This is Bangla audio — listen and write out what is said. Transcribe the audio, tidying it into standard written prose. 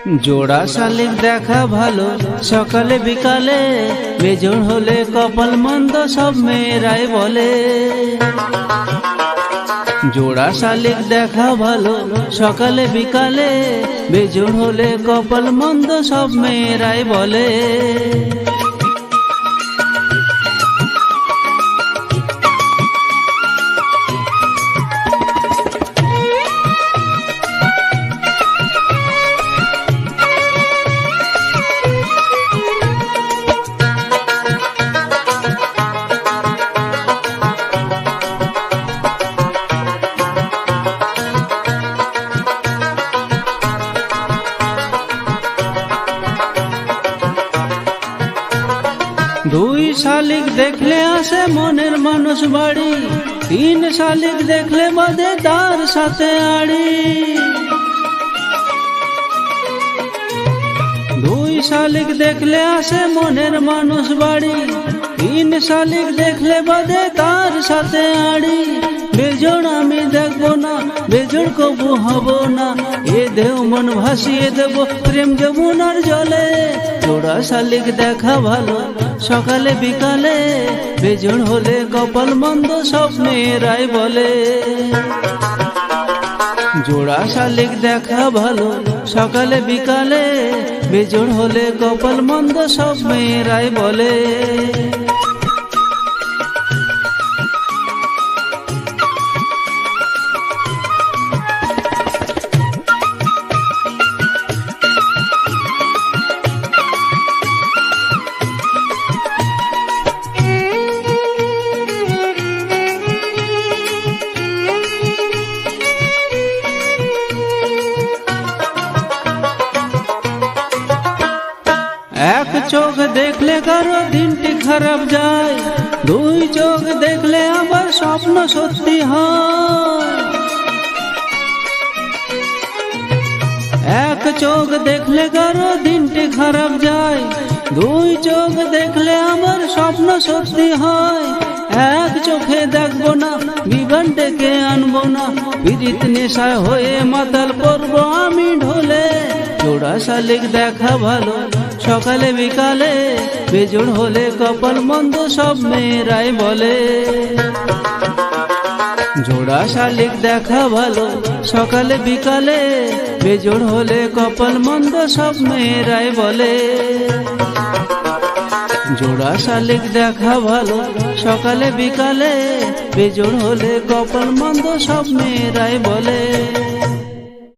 জোড়া শালিক দেখা ভালো সকালে বিকালে, বেজোড় হলে কপাল মন্দ সব মেয়েরাই বলে। জোড়া শালিক দেখা ভালো সকালে বিকালে, বেজোড় হলে কপাল মন্দ সব মেয়েরাই বলে। দুই শালিক দেখলে আসে মনের মানুষ বাড়ি, তিন শালিক দেখলে বাঁধে তার সাথে আড়ি। দুই শালিক দেখলে আসে মনের মানুষ বাড়ি, তিন শালিক দেখলে বাঁধে তার সাথে আড়ি। বেজোড় আমি দেখবো না, বেজোড় কবু হব না, এ দেহ মন ভাসিয়ে দেব প্রেম যমুনার জলে। জোড়া শালিক দেখা ভালো সকালে বিকালে, বেজোড় হলে কপাল মন্দ সব মেয়েরাই বলে। জোড়া শালিক দেখা ভালো সকালে বিকালে, বেজোড় হলে কপাল মন্দ সব মেয়েরাই বলে। এক চোখ দেখলে কারো দিনটি খারাপ যায়, দুই চোখ দেখলে আবার স্বপ্ন সত্যি হয়। এক চোখ দেখলে কারো দিনটি খারাপ যায়, দুই চোখ দেখলে আমার স্বপ্ন সত্যি হয়। এক চোখে দেখবো না, বিবান ডেকে আনবো না, পীড়িত নেশায় হয়ে মাতাল পড়বো আমি ঢোলে। জোড়া শালিক দেখা ভালো সকালে বিকালে, বেজোড় হলে কপাল মন্দ সব মেয়েরাই বলে। জোড়া শালিক দেখা ভালো সকালে বিকালে, বেজোড় হলে কপাল মন্দ সব মেয়েরাই বলে। জোড়া শালিক দেখা ভালো সকালে বিকালে, বেজোড় হলে কপাল মন্দ সব মেয়েরাই বলে।